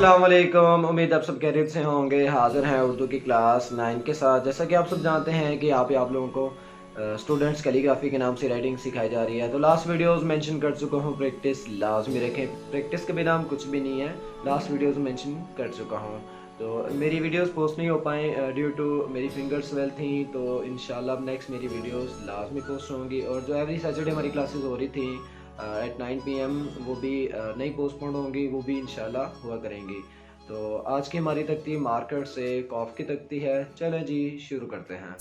अस्सलाम वालेकुम। उम्मीद आप सब खैरियत से होंगे। हाज़िर हैं उर्दू की क्लास 9 के साथ। जैसा कि आप सब जानते हैं कि यहाँ पे आप लोगों को स्टूडेंट्स कैलीग्राफी के नाम से राइटिंग सिखाई जा रही है। तो लास्ट वीडियोस मेंशन कर चुका हूँ, प्रैक्टिस लाजमी रखें। प्रैक्टिस के बिना हम कुछ भी नहीं है। लास्ट वीडियोस मेंशन कर चुका हूँ। तो मेरी वीडियोस पोस्ट नहीं हो पाए ड्यू टू मेरी फिंगर्स वेल थी। तो इंशाल्लाह अब नेक्स्ट मेरी वीडियोस लाजमी पोस्ट होंगी। और जो एवरी सैटरडे हमारी क्लासेस हो रही थी एट 9 PM, वो भी नहीं पोस्टपोन होंगी, वो भी इंशाल्लाह हुआ करेंगी। तो आज की हमारी तख्ती मार्कर से कॉफ की तख्ती है। चलें जी, शुरू करते हैं।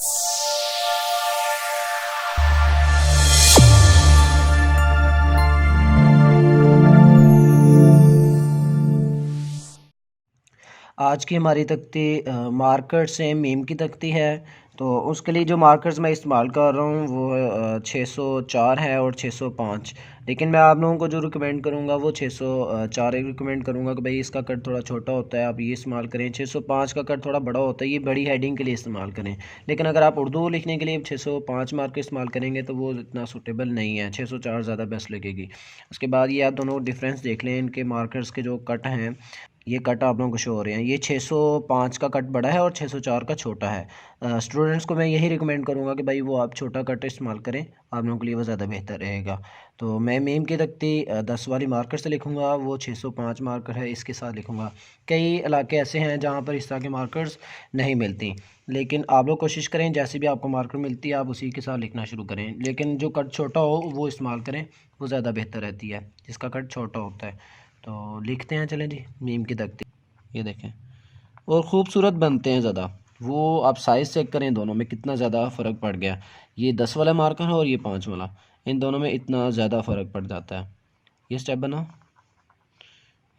आज की हमारी तख्ती मार्कर से मीम की तख्ती है। तो उसके लिए जो मार्कर्स मैं इस्तेमाल कर रहा हूँ वो 604 है और 605। लेकिन मैं आप लोगों को जो रिकमेंड करूँगा वो 604 एक रिकमेंड करूँगा कि भाई इसका कट थोड़ा छोटा होता है, आप ये इस्तेमाल करें। 605 का कट थोड़ा बड़ा होता है, ये बड़ी हेडिंग के लिए इस्तेमाल करें। लेकिन अगर आप उर्दू लिखने के लिए 605 मार्कर इस्तेमाल करेंगे तो वो इतना सूटेबल नहीं है, 604 ज़्यादा बेस्ट लगेगी। उसके बाद ये आप दोनों डिफरेंस देख लें, इनके मार्कर्स के जो कट हैं, ये कट आप लोगों को शो हो रहे हैं। ये 605 का कट बड़ा है और 604 का छोटा है। स्टूडेंट्स को मैं यही रिकमेंड करूँगा कि भाई वो आप छोटा कट इस्तेमाल करें, आप लोगों के लिए वो ज़्यादा बेहतर रहेगा। तो मैं मीम की तख्ती 10 वाली मार्कर से लिखूँगा, वो 605 मार्कर है, इसके साथ लिखूँगा। कई इलाके ऐसे हैं जहाँ पर इस तरह के मार्कर्स नहीं मिलती, लेकिन आप लोग कोशिश करें जैसे भी आपको मार्कर मिलती है आप उसी के साथ लिखना शुरू करें। लेकिन जो कट छोटा हो वो इस्तेमाल करें, वो ज़्यादा बेहतर रहती है जिसका कट छोटा होता है। तो लिखते हैं, चलें जी, मीम की तख्ती। ये देखें, और ख़ूबसूरत बनते हैं ज़्यादा। वो आप साइज़ चेक करें, दोनों में कितना ज़्यादा फ़र्क पड़ गया। ये 10 वाला मार्कर है और ये 5 वाला, इन दोनों में इतना ज़्यादा फ़र्क पड़ जाता है। ये स्टेप बना,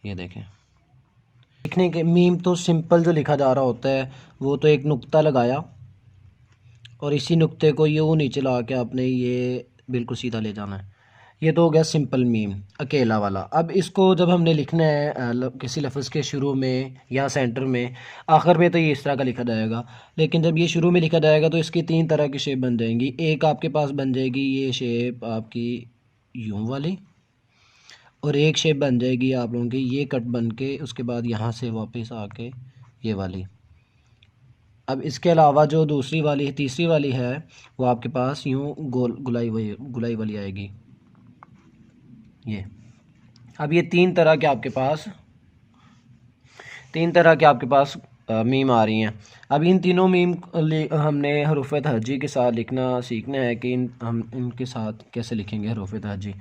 ये देखें। लिखने के मीम तो सिंपल जो लिखा जा रहा होता है वो तो एक नुक्ता लगाया और इसी नुक्ते को यूँ नीचे ला के आपने ये बिल्कुल सीधा ले जाना है। ये तो हो गया सिंपल मीम, अकेला वाला। अब इसको जब हमने लिखना है किसी लफ्ज़ के शुरू में या सेंटर में, आखिर में तो ये इस तरह का लिखा जाएगा। लेकिन जब ये शुरू में लिखा जाएगा तो इसकी 3 तरह की शेप बन जाएंगी। एक आपके पास बन जाएगी ये शेप आपकी यूं वाली, और एक शेप बन जाएगी आप लोगों की ये कट बन के उसके बाद यहाँ से वापस आके ये वाली। अब इसके अलावा जो दूसरी वाली तीसरी वाली है वो आपके पास यूँ गोल गुलाई वाली आएगी ये। अब ये तीन तरह के आपके पास मीम आ रही हैं। अब इन तीनों मीम हमने हरूफ तहज्जी के साथ लिखना सीखना है कि हम इनके साथ कैसे लिखेंगे हरूफ तहज्जी।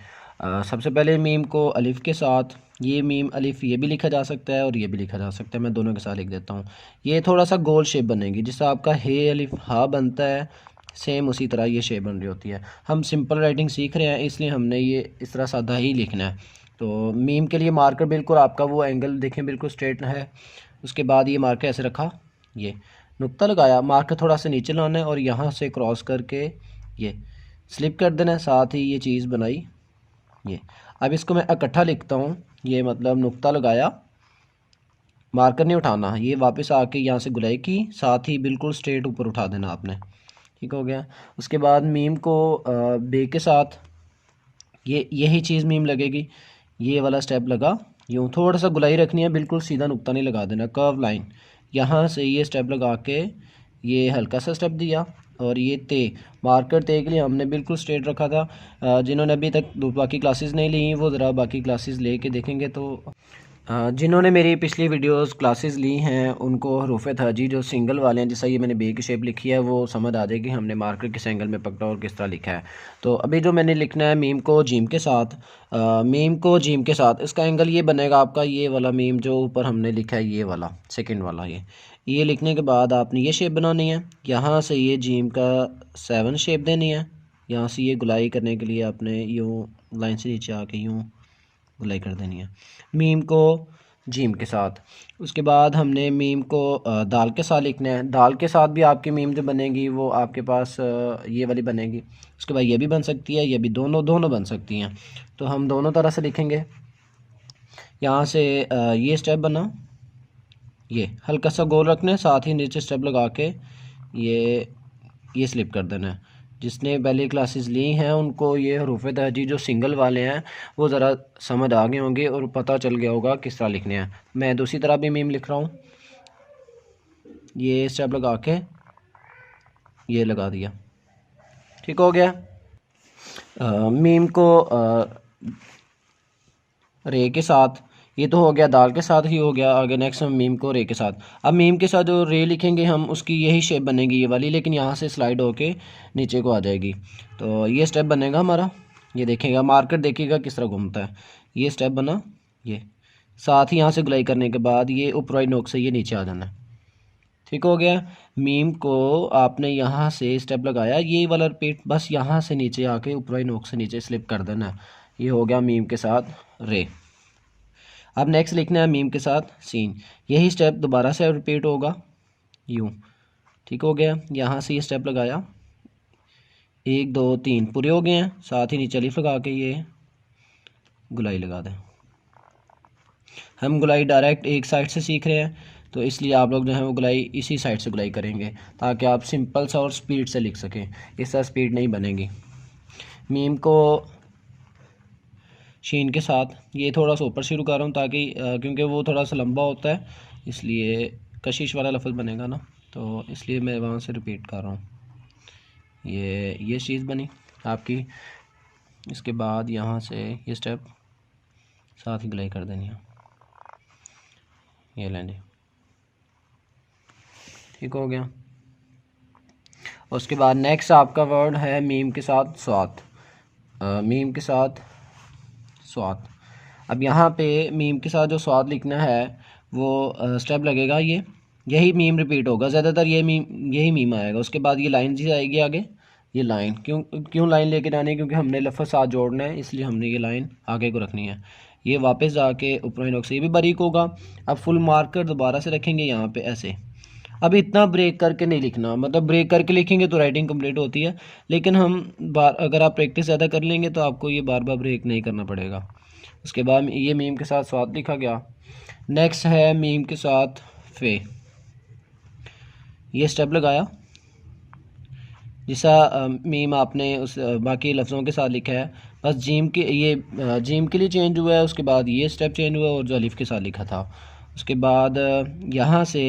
सबसे पहले मीम को अलिफ़ के साथ, ये मीम अलिफ़ ये भी लिखा जा सकता है और ये भी लिखा जा सकता है, मैं दोनों के साथ लिख देता हूँ। ये थोड़ा सा गोल शेप बनेगी, जिससे आपका हे अलिफ़ हा बनता है, सेम उसी तरह ये शेप बन रही होती है। हम सिंपल राइटिंग सीख रहे हैं इसलिए हमने ये इस तरह सादा ही लिखना है। तो मीम के लिए मार्कर बिल्कुल आपका वो एंगल देखें बिल्कुल स्ट्रेट है। उसके बाद ये मार्कर ऐसे रखा, ये नुक्ता लगाया, मार्कर थोड़ा सा नीचे लाना है और यहाँ से क्रॉस करके ये स्लिप कर देना है, साथ ही ये चीज़ बनाई ये। अब इसको मैं इकट्ठा लिखता हूँ, ये मतलब नुक्ता लगाया, मार्कर नहीं उठाना, ये वापस आके यहाँ से गुलाई की, साथ ही बिल्कुल स्ट्रेट ऊपर उठा देना आपने। ठीक हो गया। उसके बाद मीम को बे के साथ ये यही चीज़ मीम लगेगी, ये वाला स्टेप लगा, यूँ थोड़ा सा गुलाई रखनी है, बिल्कुल सीधा नुक्ता नहीं लगा देना, कर्व लाइन। यहाँ से ये स्टेप लगा के ये हल्का सा स्टेप दिया और ये ते मार्कर ते के लिए हमने बिल्कुल स्ट्रेट रखा था। जिन्होंने अभी तक बाकी क्लासेस नहीं ली वो ज़रा बाकी क्लासेस ले के देखेंगे तो जिन्होंने मेरी पिछली वीडियोस क्लासेस ली हैं उनको हरूफ तहज्जी जो सिंगल वाले हैं, जैसा ये मैंने बे की शेप लिखी है, वो समझ आ जाएगी हमने मार्कर किस एंगल में पकड़ा और किस तरह लिखा है। तो अभी जो मैंने लिखना है मीम को जीम के साथ, इसका एंगल ये बनेगा आपका, ये वाला मीम जो ऊपर हमने लिखा है ये वाला सेकेंड वाला, ये लिखने के बाद आपने ये शेप बनानी है। यहाँ से ये जीम का 7 शेप देनी है, यहाँ से ये गुलाई करने के लिए आपने यूँ लाइन से नीचे आके यूँ गुलाई कर देनी है मीम को जीम के साथ। उसके बाद हमने मीम को दाल के साथ लिखना है। दाल के साथ भी आपकी मीम जो बनेगी वो आपके पास ये वाली बनेगी। उसके बाद ये भी बन सकती है, ये भी, दोनों बन सकती हैं। तो हम दोनों तरह से लिखेंगे। यहाँ से ये स्टेप बना, ये हल्का सा गोल रखना है, साथ ही नीचे स्टेप लगा के ये स्लिप कर देना है। जिसने पहले क्लासेस ली हैं उनको ये हरूफ तहजी जो सिंगल वाले हैं वो ज़रा समझ आ गए होंगे और पता चल गया होगा किस तरह लिखने हैं। मैं दूसरी तरह भी मीम लिख रहा हूँ, ये स्टेप लगा के ये लगा दिया, ठीक हो गया। मीम को रे के साथ, ये तो हो गया दाल के साथ ही हो गया। आगे नेक्स्ट हम मीम को रे के साथ, अब मीम के साथ जो रे लिखेंगे हम उसकी यही शेप बनेगी ये वाली, लेकिन यहाँ से स्लाइड होके नीचे को आ जाएगी। तो ये स्टेप बनेगा हमारा, ये देखेगा मार्कर देखिएगा किस तरह घूमता है, ये स्टेप बना। ये साथ ही यहाँ से गुलाई करने के बाद ये ऊपर वाली नोक से ये नीचे आ जाना है, ठीक हो गया। मीम को आपने यहाँ से स्टेप लगाया, ये वाला रिपीट बस यहाँ से नीचे आके ऊपर वाली नोक से नीचे स्लिप कर देना है। ये हो गया मीम के साथ रे। अब नेक्स्ट लिखना है मीम के साथ सीन, यही स्टेप दोबारा से रिपीट होगा यूँ, ठीक हो गया। यहाँ से ये स्टेप लगाया, 1 2 3 पूरे हो गए हैं। साथ ही नीचे अलिफ लगा के ये गुलाई लगा दें। हम गुलाई डायरेक्ट एक साइड से सीख रहे हैं तो इसलिए आप लोग जो है वो गुलाई इसी साइड से गुलाई करेंगे ताकि आप सिंपल सा और स्पीड से लिख सकें, इस तरह स्पीड नहीं बनेगी। मीम को शीन के साथ, ये थोड़ा सा ऊपर शुरू कर रहा हूँ ताकि क्योंकि वो थोड़ा सा लंबा होता है इसलिए कशिश वाला लफ्ज़ बनेगा ना, तो इसलिए मैं वहाँ से रिपीट कर रहा हूँ। ये चीज़ बनी आपकी। इसके बाद यहाँ से ये स्टेप साथ ही गुलाई कर देनी है, ये लेंगे, ठीक हो गया। उसके बाद नेक्स्ट आपका वर्ड है मीम के साथ स्वात, मीम के साथ स्वात। अब यहाँ पे मीम के साथ जो स्वाद लिखना है वो स्टेप लगेगा, ये यही मीम रिपीट होगा ज़्यादातर, ये मीम यही मीम आएगा। उसके बाद ये लाइन जी आएगी आगे, ये लाइन क्यों लाइन लेके आनी है, क्योंकि हमने लफ्ज़ साथ जोड़ना है इसलिए हमने ये लाइन आगे को रखनी है। ये वापस जाके ऊपर नोक से ये भी बारीक होगा। अब फुल मार्कर दोबारा से रखेंगे यहाँ पे ऐसे। अब इतना ब्रेक करके नहीं लिखना, मतलब ब्रेक करके लिखेंगे तो राइटिंग कंप्लीट होती है, लेकिन हम अगर आप प्रैक्टिस ज़्यादा कर लेंगे तो आपको ये बार बार ब्रेक नहीं करना पड़ेगा। उसके बाद ये मीम के साथ स्वाद लिखा गया। नेक्स्ट है मीम के साथ फे, ये स्टेप लगाया जैसा मीम आपने उस बाकी लफ्ज़ों के साथ लिखा है, बस जीम के ये जीम के लिए चेंज हुआ है। उसके बाद ये स्टेप चेंज हुआ और जो अलिफ के साथ लिखा था। उसके बाद यहाँ से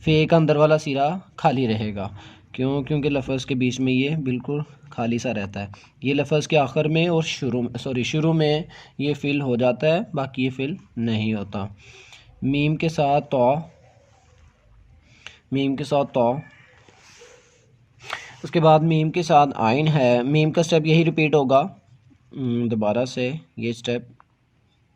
फ़े का अंदर वाला सिरा खाली रहेगा, क्योंकि लफ्ज़ के बीच में ये बिल्कुल खाली सा रहता है। ये लफ्ज़ के आखिर में और शुरू में ये फिल हो जाता है, बाकी ये फिल नहीं होता। मीम के साथ तो, मीम के साथ तो। उसके बाद मीम के साथ आइन है, मीम का स्टेप यही रिपीट होगा दोबारा से, ये स्टेप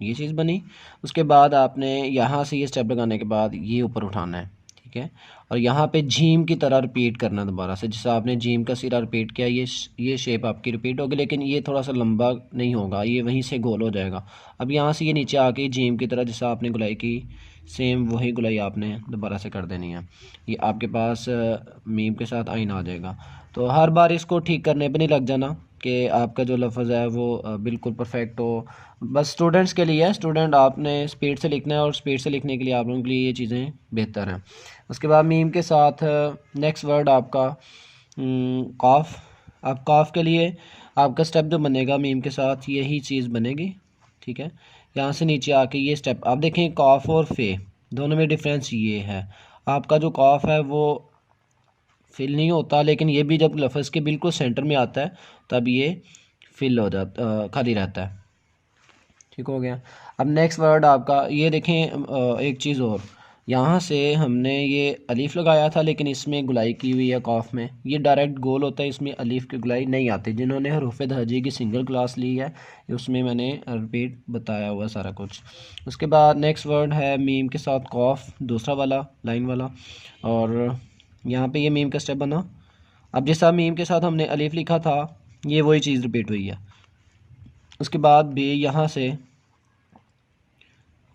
ये चीज़ बनी। उसके बाद आपने यहाँ से ये स्टेप लगाने के बाद ये ऊपर उठाना है, ठीक है। और यहाँ पे झीम की तरह रिपीट करना दोबारा से, जैसा आपने झीम का सिरा रिपीट किया, ये शेप आपकी रिपीट होगी, लेकिन ये थोड़ा सा लंबा नहीं होगा, ये वहीं से गोल हो जाएगा। अब यहाँ से ये नीचे आके झीम की तरह जैसा आपने गुलाई की सेम वही गुलाई आपने दोबारा से कर देनी है। ये आपके पास मीम के साथ आइन आ जाएगा। तो हर बार इसको ठीक करने पे नहीं लग जाना कि आपका जो लफ्ज़ है वो बिल्कुल परफेक्ट हो, बस स्टूडेंट्स के लिए है। स्टूडेंट आपने स्पीड से लिखना है और स्पीड से लिखने के लिए आप लोगों के लिए ये चीज़ें बेहतर हैं। उसके बाद मीम के साथ नेक्स्ट वर्ड आपका काफ। अब काफ के लिए आपका स्टेप जो बनेगा मीम के साथ यही चीज़ बनेगी, ठीक है। यहाँ से नीचे आके ये स्टेप आप देखें, काफ और फे दोनों में डिफरेंस ये है, आपका जो काफ है वो फिल नहीं होता, लेकिन ये भी जब लफ्ज़ के बिल्कुल सेंटर में आता है तब ये फिल हो जाता, खाली रहता है, ठीक हो गया। अब नेक्स्ट वर्ड आपका ये देखें, एक चीज़ और, यहाँ से हमने ये अलीफ़ लगाया था लेकिन इसमें गुलाई की हुई है काफ में, ये डायरेक्ट गोल होता है, इसमें अलीफ़ की गुलाई नहीं आती। जिन्होंने हरूफ तहजी की सिंगल क्लास ली है उसमें मैंने रिपीट बताया हुआ सारा कुछ। उसके बाद नेक्स्ट वर्ड है मीम के साथ काफ, दूसरा वाला लाइन वाला, और यहाँ पे ये मीम का स्टेप बना। अब जैसा मीम के साथ हमने अलीफ़ लिखा था ये वही चीज़ रिपीट हुई है। उसके बाद भी यहाँ से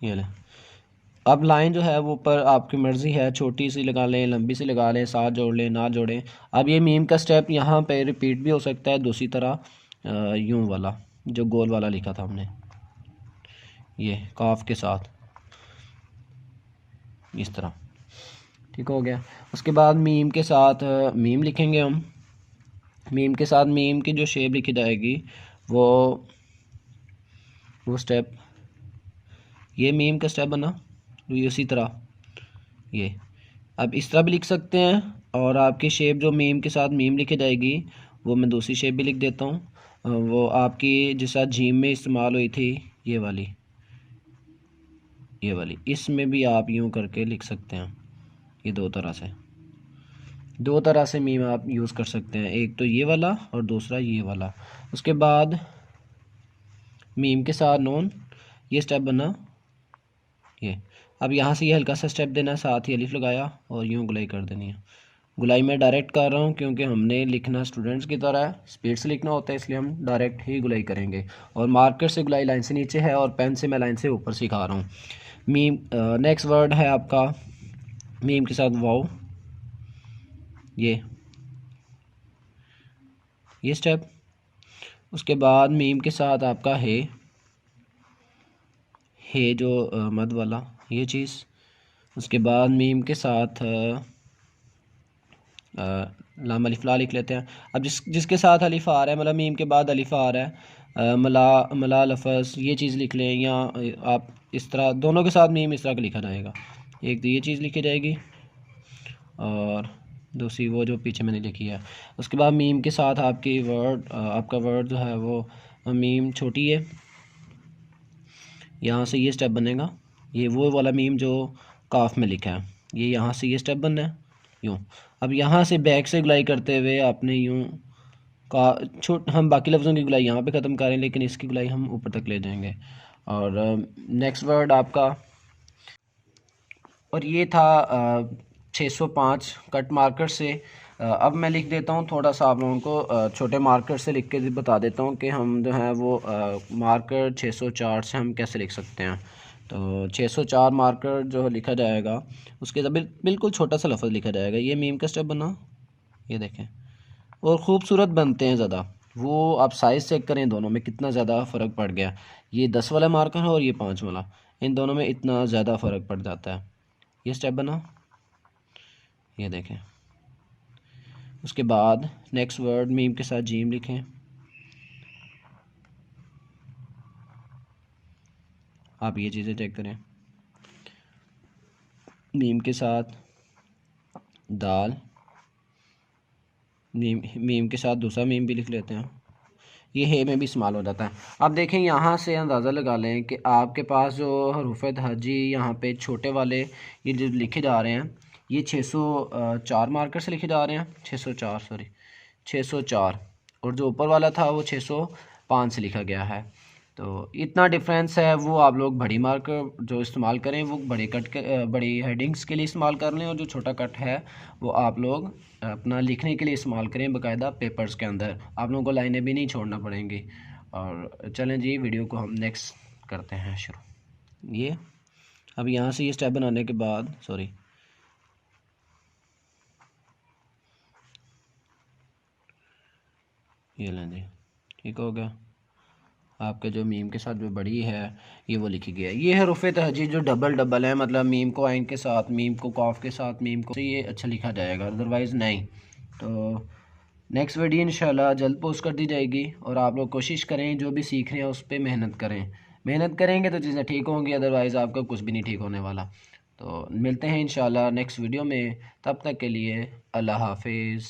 ये ले, अब लाइन जो है वो ऊपर आपकी मर्ज़ी है, छोटी सी लगा लें, लंबी सी लगा लें, साथ जोड़ लें, ना जोड़ें। अब ये मीम का स्टेप यहाँ पे रिपीट भी हो सकता है दूसरी तरह, यूं वाला जो गोल वाला लिखा था हमने, ये काफ के साथ इस तरह, ठीक हो गया। उसके बाद मीम के साथ मीम लिखेंगे हम, मीम के साथ मीम की जो शेप लिखी जाएगी वो स्टेप, ये मीम का स्टेप बना, ये उसी तरह ये अब इस तरह भी लिख सकते हैं। और आपकी शेप जो मीम के साथ मीम लिखी जाएगी वो मैं दूसरी शेप भी लिख देता हूँ, वो आपकी जिस साथ जीम में इस्तेमाल हुई थी, ये वाली, इसमें भी आप यूँ करके लिख सकते हैं। ये दो तरह से मीम आप यूज़ कर सकते हैं, एक तो ये वाला और दूसरा ये वाला। उसके बाद मीम के साथ नून, ये स्टेप बना, ये अब यहाँ से ये हल्का सा स्टेप देना है, साथ ही अलिफ लगाया और यूँ गुलाई कर देनी है। गुलाई मैं डायरेक्ट कर रहा हूँ क्योंकि हमने लिखना स्टूडेंट्स की तरह है, स्पीड से लिखना होता है, इसलिए हम डायरेक्ट ही गुलाई करेंगे। और मार्कर से गुलाई लाइन से नीचे है और पेन से मैं लाइन से ऊपर सिखा रहा हूँ। मीम नेक्स्ट वर्ड है आपका मीम के साथ वाओ, ये स्टेप। उसके बाद मीम के साथ आपका है जो मद वाला ये चीज़। उसके बाद मीम के साथ लाम अलिफ ला लिख लेते हैं। अब जिसके साथ अलिफ आ रहा है, मतलब मीम के बाद अलिफ आ रहा है, मला लफज, ये चीज़ लिख लें, या आप इस तरह दोनों के साथ मीम इस तरह का लिखा जाएगा। एक तो ये चीज़ लिखी जाएगी और दूसरी वो जो पीछे मैंने लिखी है। उसके बाद मीम के साथ आपका वर्ड जो है वो मीम छोटी है, यहाँ से ये स्टेप बनेगा, ये वो वाला मीम जो काफ में लिखा है, ये यहाँ से ये स्टेप बनना है यूँ। अब यहाँ से बैक से गुलाई करते हुए आपने यूँ का हम बाकी लफ्ज़ों की गुलाई यहाँ पे ख़त्म करें, लेकिन इसकी गुलाई हम ऊपर तक ले जाएंगे। और नेक्स्ट वर्ड आपका, और ये था 605 कट मार्कर से। अब मैं लिख देता हूँ थोड़ा सा आप लोगों को छोटे मार्कर से लिख के बता देता हूँ कि हम जो है वो मार्कर 604 से हम कैसे लिख सकते हैं। तो 604 मार्कर जो लिखा जाएगा उसके बिल्कुल छोटा सा लफ्ज़ लिखा जाएगा। ये मीम का स्टेप बना, ये देखें, और ख़ूबसूरत बनते हैं ज़्यादा। वो आप साइज़ चेक करें, दोनों में कितना ज़्यादा फ़र्क पड़ गया। ये 10 वाला मार्कर है और ये 5 वाला, इन दोनों में इतना ज़्यादा फ़र्क पड़ जाता है। ये स्टेप बना, ये देखें। उसके बाद नेक्स्ट वर्ड मीम के साथ जीम लिखें, आप ये चीज़ें चेक करें। मीम के साथ दाल, मीम के साथ दूसरा मीम भी लिख लेते हैं, ये है में भी इस्तेमाल हो जाता है। अब देखें यहाँ से अंदाज़ा लगा लें कि आपके पास जो हरूफ तहजी यहाँ पे छोटे वाले ये जो लिखे जा रहे हैं, ये 604 मार्कर से लिखे जा रहे हैं, 604, और जो ऊपर वाला था वो 605 से लिखा गया है। तो इतना डिफरेंस है। वो आप लोग बड़ी मार्कर जो इस्तेमाल करें वो बड़े कट के बड़ी हेडिंग्स के लिए इस्तेमाल कर लें, और जो छोटा कट है वो आप लोग अपना लिखने के लिए इस्तेमाल करें बाकायदा पेपर्स के अंदर। आप लोगों को लाइनें भी नहीं छोड़ना पड़ेंगी। और चलें जी, वीडियो को हम नेक्स्ट करते हैं शुरू। ये अब यहाँ से ये स्टेप बनाने के बाद ये लें जी, ठीक हो गया। आपके जो मीम के साथ जो बड़ी है ये वो लिखी गई है। ये है हरूफ तहजी जो डबल है, मतलब मीम को आइन के साथ, मीम को कॉफ के साथ, मीम को, ये अच्छा लिखा जाएगा, अदरवाइज़ नहीं। तो नेक्स्ट वीडियो इंशाल्लाह जल्द पोस्ट कर दी जाएगी। और आप लोग कोशिश करें, जो भी सीख रहे हैं उस पर मेहनत करें। मेहनत करेंगे तो चीज़ें ठीक होंगी, अदरवाइज़ आपका कुछ भी नहीं ठीक होने वाला। तो मिलते हैं इंशाल्लाह नेक्स्ट वीडियो में, तब तक के लिए अल्लाह हाफिज़।